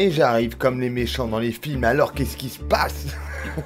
Et j'arrive comme les méchants dans les films, alors qu'est-ce qui se passe?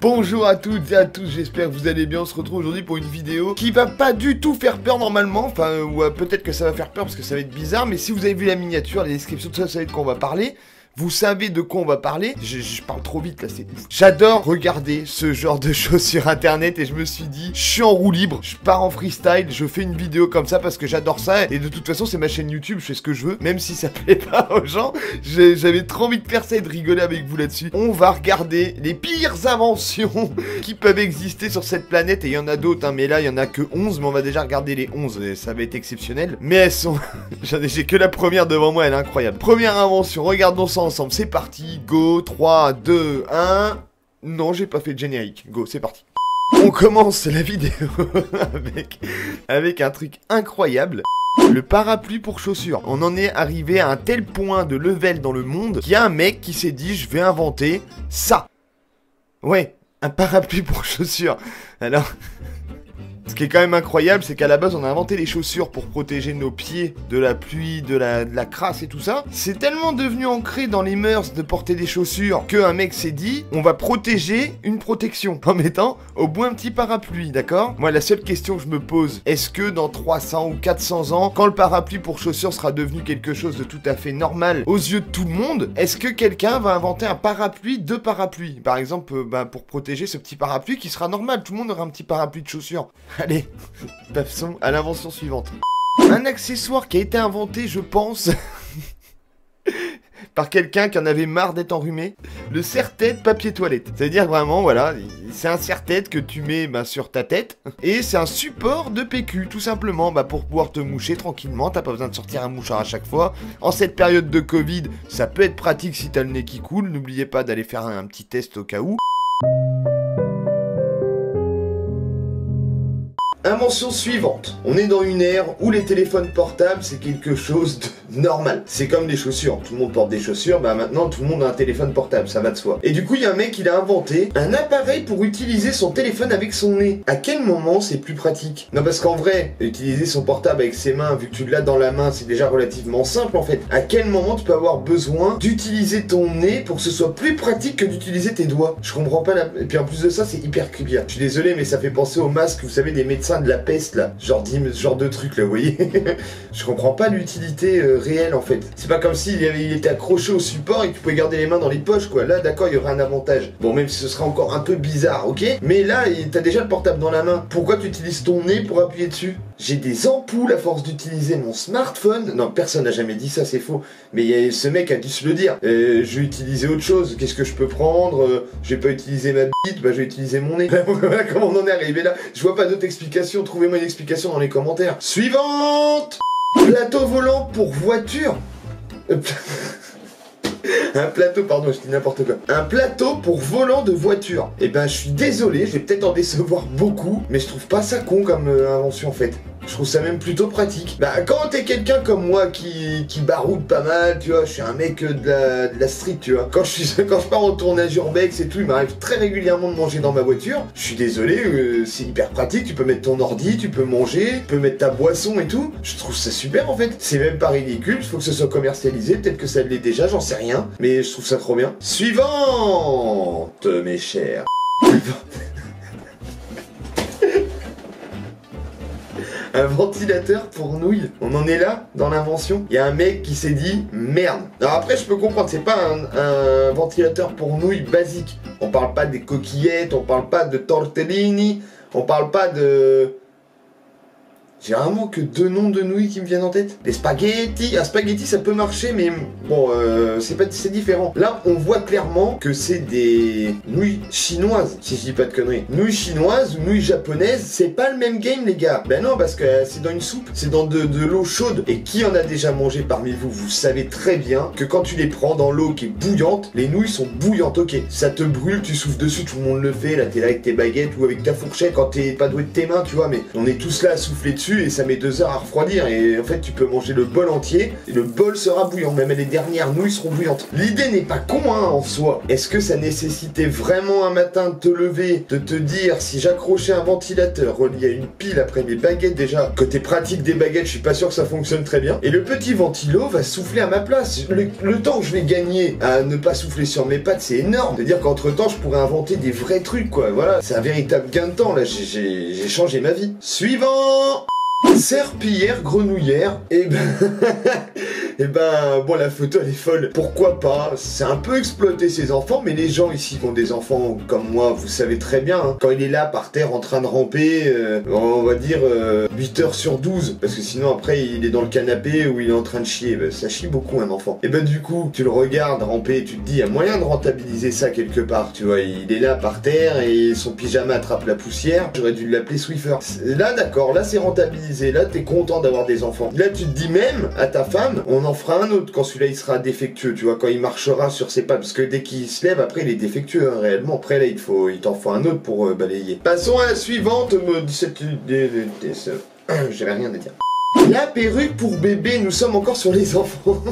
Bonjour à toutes et à tous, j'espère que vous allez bien. On se retrouve aujourd'hui pour une vidéo qui va pas du tout faire peur normalement. Enfin, ou peut-être que ça va faire peur parce que ça va être bizarre. Mais si vous avez vu la miniature, les descriptions, tout ça, vous savez de quoi on va parler. Vous savez de quoi on va parler. Je parle trop vite là, c'est ouf. J'adore regarder ce genre de choses sur internet et je me suis dit, je suis en roue libre, je pars en freestyle, je fais une vidéo comme ça parce que j'adore ça. Et de toute façon, c'est ma chaîne YouTube, je fais ce que je veux, même si ça plaît pas aux gens. J'avais trop envie de faire ça et de rigoler avec vous là-dessus. On va regarder les pires inventions qui peuvent exister sur cette planète. Et il y en a d'autres, hein, mais là, il y en a que 11. Mais on va déjà regarder les 11 et ça va être exceptionnel. Mais elles sont... J'ai que la première devant moi, elle est incroyable. Première invention, regardons ça ensemble, c'est parti, go, 3, 2, 1... Non, j'ai pas fait de générique, go, c'est parti. On commence la vidéo avec un truc incroyable. Le parapluie pour chaussures. On en est arrivé à un tel point de level dans le monde qu'il y a un mec qui s'est dit, je vais inventer ça. Ouais, un parapluie pour chaussures. Alors... Ce qui est quand même incroyable, c'est qu'à la base, on a inventé les chaussures pour protéger nos pieds de la pluie, de la crasse et tout ça. C'est tellement devenu ancré dans les mœurs de porter des chaussures qu'un mec s'est dit, on va protéger une protection en mettant au bout un petit parapluie, d'accord? Moi, la seule question que je me pose, est-ce que dans 300 ou 400 ans, quand le parapluie pour chaussures sera devenu quelque chose de tout à fait normal aux yeux de tout le monde, est-ce que quelqu'un va inventer un parapluie de parapluie? Par exemple, pour protéger ce petit parapluie qui sera normal, tout le monde aura un petit parapluie de chaussures. Allez, passons à l'invention suivante. Un accessoire qui a été inventé, je pense, par quelqu'un qui en avait marre d'être enrhumé. Le serre-tête papier toilette. C'est-à-dire vraiment, voilà, c'est un serre-tête que tu mets sur ta tête. Et c'est un support de PQ, tout simplement, pour pouvoir te moucher tranquillement. T'as pas besoin de sortir un mouchoir à chaque fois. En cette période de Covid, ça peut être pratique si t'as le nez qui coule. N'oubliez pas d'aller faire un petit test au cas où. Invention suivante. On est dans une ère où les téléphones portables, c'est quelque chose de normal. C'est comme des chaussures. Tout le monde porte des chaussures, maintenant tout le monde a un téléphone portable, ça va de soi. Et du coup, il y a un mec, il a inventé un appareil pour utiliser son téléphone avec son nez. À quel moment c'est plus pratique? Non, parce qu'en vrai, utiliser son portable avec ses mains, vu que tu l'as dans la main, c'est déjà relativement simple en fait. À quel moment tu peux avoir besoin d'utiliser ton nez pour que ce soit plus pratique que d'utiliser tes doigts? Je comprends pas la... Et puis en plus de ça, c'est hyper creepy. Je suis désolé, mais ça fait penser au masque, vous savez, des médecins de la peste là, genre de truc là, vous voyez. Je comprends pas l'utilité réelle en fait. C'est pas comme s'il était accroché au support et que tu pouvais garder les mains dans les poches quoi. Là d'accord, il y aurait un avantage. Bon, même si ce serait encore un peu bizarre, ok. Mais là, t'as déjà le portable dans la main. Pourquoi tu utilises ton nez pour appuyer dessus? J'ai des ampoules à force d'utiliser mon smartphone. Non, personne n'a jamais dit ça, c'est faux. Mais ce mec a dû se le dire. Je vais utiliser autre chose. Qu'est-ce que je peux prendre? Je vais pas utiliser ma bite, je vais utiliser mon nez. Voilà comment on en est arrivé là. Je vois pas d'autre explication. Trouvez-moi une explication dans les commentaires. Suivante! Plateau volant pour voiture. Un plateau, pardon, je dis n'importe quoi. Un plateau pour volant de voiture. Eh ben, je suis désolé, je vais peut-être en décevoir beaucoup, mais je trouve pas ça con comme invention en fait. Je trouve ça même plutôt pratique. Quand t'es quelqu'un comme moi qui baroude pas mal, tu vois, je suis un mec de la street, tu vois. Quand je pars en tournage urbex et tout, il m'arrive très régulièrement de manger dans ma voiture. Je suis désolé, c'est hyper pratique. Tu peux mettre ton ordi, tu peux manger, tu peux mettre ta boisson et tout. Je trouve ça super en fait. C'est même pas ridicule, il faut que ce soit commercialisé. Peut-être que ça l'est déjà, j'en sais rien. Mais je trouve ça trop bien. Suivante, mes chers. Un ventilateur pour nouilles. On en est là dans l'invention. Il y a un mec qui s'est dit merde. Alors après je peux comprendre, c'est pas un ventilateur pour nouilles basique. On parle pas des coquillettes, on parle pas de tortellini, on parle pas de... J'ai vraiment que deux noms de nouilles qui me viennent en tête. Les spaghettis. Un spaghetti ça peut marcher mais bon c'est différent. Là on voit clairement que c'est des nouilles chinoises. Si je dis pas de conneries. Nouilles chinoises ou nouilles japonaises, c'est pas le même game les gars. Ben non parce que c'est dans une soupe. C'est dans de l'eau chaude. Et qui en a déjà mangé parmi vous? Vous savez très bien que quand tu les prends dans l'eau qui est bouillante, les nouilles sont bouillantes, ok. Ça te brûle, tu souffles dessus, tout le monde le fait. Là t'es là avec tes baguettes ou avec ta fourchette quand t'es pas doué de tes mains tu vois. Mais on est tous là à souffler dessus. dessus et ça met 2 heures à refroidir. Et en fait, tu peux manger le bol entier et le bol sera bouillant. Même les dernières nouilles seront bouillantes. L'idée n'est pas con, hein, en soi. Est-ce que ça nécessitait vraiment un matin de te lever, de te dire si j'accrochais un ventilateur relié à une pile après mes baguettes, déjà, côté pratique des baguettes, je suis pas sûr que ça fonctionne très bien. Et le petit ventilo va souffler à ma place. Le temps que je vais gagner à ne pas souffler sur mes pattes, c'est énorme. C'est-à-dire qu'entre temps, je pourrais inventer des vrais trucs, quoi. Voilà, c'est un véritable gain de temps, là. J'ai changé ma vie. Suivant! Serpillière grenouillère, et ben, bon, la photo elle est folle. Pourquoi pas? C'est un peu exploiter ses enfants, mais les gens ici qui ont des enfants comme moi, vous savez très bien, hein, quand il est là par terre en train de ramper, on va dire 8 heures sur 12, parce que sinon après il est dans le canapé ou il est en train de chier, ben, ça chie beaucoup un enfant. Et ben du coup, tu le regardes ramper et tu te dis, il y a moyen de rentabiliser ça quelque part, tu vois, il est là par terre et son pyjama attrape la poussière, j'aurais dû l'appeler Swiffer. Là d'accord, là c'est rentabilisé, là t'es content d'avoir des enfants. Là tu te dis même à ta femme, on en fera un autre quand celui-là il sera défectueux, tu vois, quand il marchera sur ses pattes, parce que dès qu'il se lève après il est défectueux, hein, réellement. Après là il t'en faut un autre pour balayer. Passons à la suivante, j'avais rien à dire. La perruque pour bébé, nous sommes encore sur les enfants.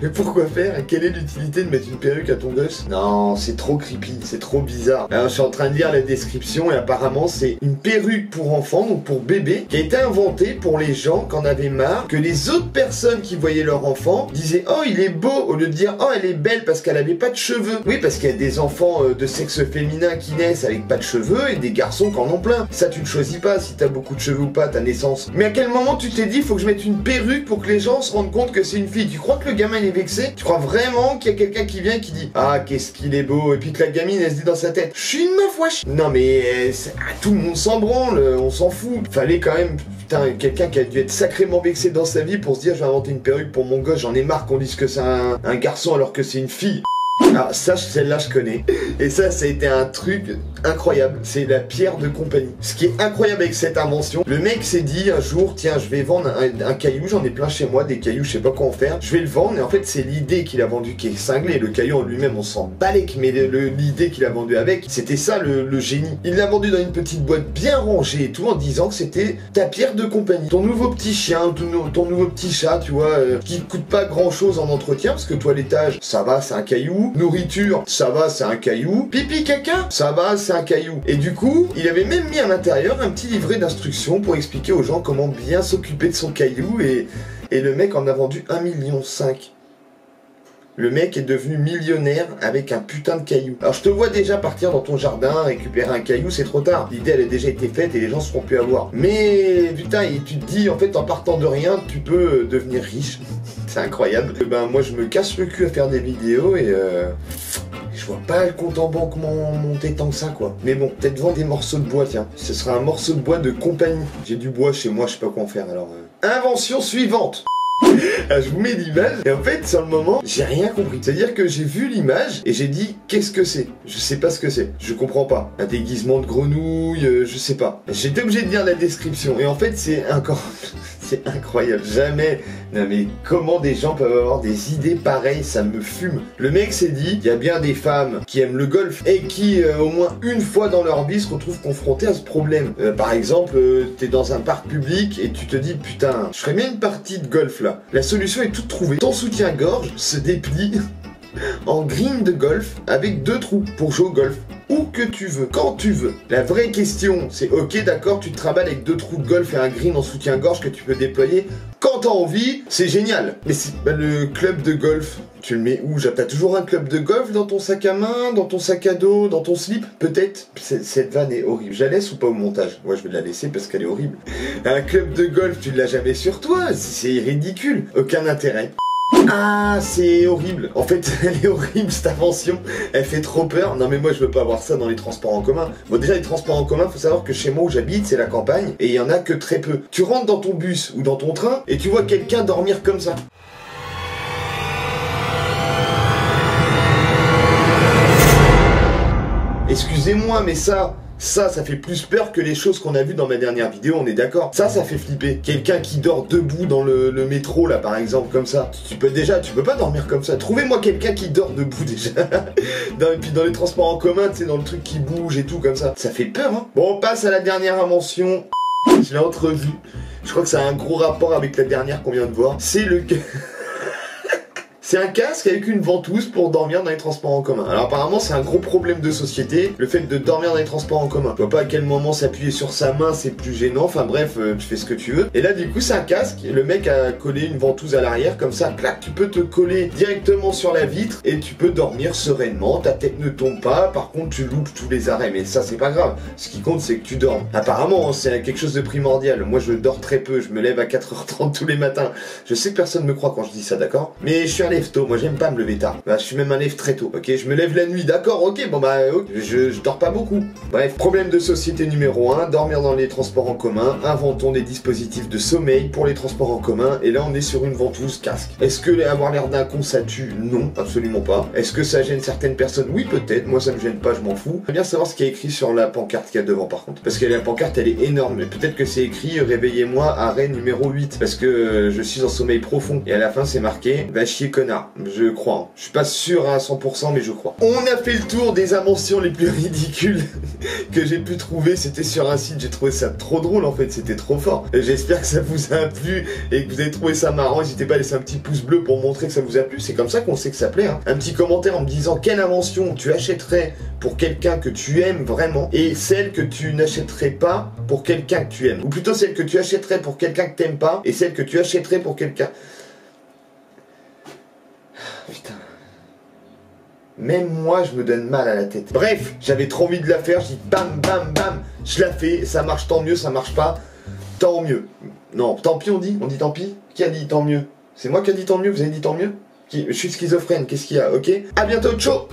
Mais pourquoi faire? Et quelle est l'utilité de mettre une perruque à ton gosse? Non, c'est trop creepy, c'est trop bizarre. Alors, je suis en train de lire la description et apparemment c'est une perruque pour enfants, donc pour bébé, qui a été inventée pour les gens qui en avaient marre que les autres personnes qui voyaient leur enfant disaient « Oh, il est beau !» au lieu de dire « Oh, elle est belle parce qu'elle avait pas de cheveux. » Oui, parce qu'il y a des enfants de sexe féminin qui naissent avec pas de cheveux et des garçons qui en ont plein. Ça, tu ne choisis pas si t'as beaucoup de cheveux ou pas à ta naissance. Mais à quel moment tu t'es dit « Faut que je mette une perruque pour que les gens se rendent compte que c'est une fille ?» Tu crois que le gamin il est vexé? Tu crois vraiment qu'il y a quelqu'un qui vient et qui dit « Ah, qu'est-ce qu'il est beau !» et puis que la gamine elle se dit dans sa tête « Je suis une meuf, wesh !» Non mais tout le monde s'en branle, on s'en fout. Fallait quand même, putain, quelqu'un qui a dû être sacrément vexé dans sa vie pour se dire « Je vais inventer une perruque pour mon gosse, j'en ai marre qu'on dise que c'est un garçon alors que c'est une fille. » Alors ça, celle-là je connais. Et ça a été un truc incroyable. C'est la pierre de compagnie. Ce qui est incroyable avec cette invention, le mec s'est dit un jour, tiens, je vais vendre un caillou, j'en ai plein chez moi, des cailloux, je sais pas quoi en faire. Je vais le vendre, et en fait c'est l'idée qu'il a vendue qui est cinglée. Le caillou en lui-même, on s'en balèque, mais l'idée qu'il a vendue avec, c'était ça le génie. Il l'a vendu dans une petite boîte bien rangée et tout, en disant que c'était ta pierre de compagnie. Ton nouveau petit chien, ton nouveau petit chat, tu vois, qui coûte pas grand-chose en entretien, parce que toilettage, ça va, c'est un caillou. Nourriture, ça va, c'est un caillou. Pipi caca, ça va, c'est un caillou. Et du coup, il avait même mis à l'intérieur un petit livret d'instructions pour expliquer aux gens comment bien s'occuper de son caillou, et le mec en a vendu 1,5 million. Le mec est devenu millionnaire avec un putain de caillou. Alors je te vois déjà partir dans ton jardin, récupérer un caillou, c'est trop tard. L'idée elle a déjà été faite et les gens seront plus à voir. Mais putain, tu te dis en fait en partant de rien, tu peux devenir riche. C'est incroyable. Ben moi je me casse le cul à faire des vidéos et je vois pas le compte en banque monter tant que ça quoi. Mais bon, peut-être vendre des morceaux de bois, tiens. Ce sera un morceau de bois de compagnie. J'ai du bois chez moi, je sais pas quoi en faire alors. Invention suivante. Alors, je vous mets l'image et en fait sur le moment j'ai rien compris. C'est-à-dire que j'ai vu l'image et j'ai dit qu'est-ce que c'est? Je sais pas ce que c'est. Je comprends pas. Un déguisement de grenouille, je sais pas. J'étais obligé de lire la description et en fait c'est encore... c'est incroyable. Jamais... Non mais comment des gens peuvent avoir des idées pareilles? Ça me fume. Le mec s'est dit, il y a bien des femmes qui aiment le golf et qui au moins une fois dans leur vie se retrouvent confrontées à ce problème. Par exemple, t'es dans un parc public et tu te dis putain, je ferais bien une partie de golf là. La solution est toute trouvée. Ton soutien-gorge se déplie en green de golf avec 2 trous pour jouer au golf. Où que tu veux, quand tu veux. La vraie question, c'est ok d'accord, tu te travailles avec 2 trous de golf et un green en soutien-gorge que tu peux déployer quand t'as envie, c'est génial. Mais le club de golf, tu le mets où? T'as toujours un club de golf dans ton sac à main, dans ton sac à dos, dans ton slip? Peut-être. Cette vanne est horrible. Je la laisse ou pas au montage? Moi je vais la laisser parce qu'elle est horrible. Un club de golf, tu l'as jamais sur toi, c'est ridicule. Aucun intérêt. Ah, c'est horrible. En fait, elle est horrible cette invention. Elle fait trop peur. Non mais moi je veux pas avoir ça dans les transports en commun. Bon déjà les transports en commun, faut savoir que chez moi où j'habite, c'est la campagne et il y en a que très peu. Tu rentres dans ton bus ou dans ton train et tu vois quelqu'un dormir comme ça. Excusez-moi mais ça fait plus peur que les choses qu'on a vues dans ma dernière vidéo, on est d'accord. Ça fait flipper. Quelqu'un qui dort debout dans le métro, là, par exemple, comme ça. Tu peux pas dormir comme ça. Trouvez-moi quelqu'un qui dort debout, déjà. Et puis dans les transports en commun, tu sais, dans le truc qui bouge et tout, comme ça. Ça fait peur, hein. Bon, on passe à la dernière invention. Je l'ai entrevu. Je crois que ça a un gros rapport avec la dernière qu'on vient de voir. C'est le... C'est un casque avec une ventouse pour dormir dans les transports en commun. Alors apparemment c'est un gros problème de société, le fait de dormir dans les transports en commun. Je vois pas à quel moment s'appuyer sur sa main, c'est plus gênant, enfin bref, tu fais ce que tu veux. Et là du coup c'est un casque, le mec a collé une ventouse à l'arrière, comme ça, clac, tu peux te coller directement sur la vitre et tu peux dormir sereinement, ta tête ne tombe pas, par contre tu loupes tous les arrêts, mais ça c'est pas grave. Ce qui compte c'est que tu dormes. Apparemment c'est quelque chose de primordial, moi je dors très peu, je me lève à 4h30 tous les matins. Je sais que personne me croit quand je dis ça, d'accord? Mais je suis un lève tôt, moi j'aime pas me lever tard. Bah, je suis même un lève très tôt, ok? Je me lève la nuit, d'accord, ok, bon bah, okay. Je dors pas beaucoup. Bref, problème de société numéro 1, dormir dans les transports en commun, inventons des dispositifs de sommeil pour les transports en commun, et là on est sur une ventouse casque. Est-ce que avoir l'air d'un con ça tue? Non, absolument pas. Est-ce que ça gêne certaines personnes? Oui, peut-être, moi ça me gêne pas, je m'en fous. J'aimerais bien savoir ce qu'il y a écrit sur la pancarte qu'il y a devant par contre. Parce que la pancarte elle est énorme, mais peut-être que c'est écrit réveillez-moi arrêt numéro 8, parce que je suis en sommeil profond. Et à la fin c'est marqué va chier connard. Je crois. Je suis pas sûr à 100% mais je crois. On a fait le tour des inventions les plus ridicules que j'ai pu trouver. C'était sur un site, j'ai trouvé ça trop drôle en fait, c'était trop fort. J'espère que ça vous a plu et que vous avez trouvé ça marrant. N'hésitez pas à laisser un petit pouce bleu pour montrer que ça vous a plu. C'est comme ça qu'on sait que ça plaît. Hein. Un petit commentaire en me disant quelle invention tu achèterais pour quelqu'un que tu aimes vraiment et celle que tu n'achèterais pas pour quelqu'un que tu aimes. Ou plutôt celle que tu achèterais pour quelqu'un que t'aimes pas et celle que tu achèterais pour quelqu'un... Putain. Même moi, je me donne mal à la tête. Bref, j'avais trop envie de la faire. Je dis bam, bam, bam. Je la fais. Ça marche tant mieux, ça marche pas. Tant mieux. Non, tant pis, on dit tant pis. Qui a dit tant mieux? C'est moi qui a dit tant mieux, vous avez dit tant mieux? Je suis schizophrène, qu'est-ce qu'il y a? Ok. À bientôt, ciao.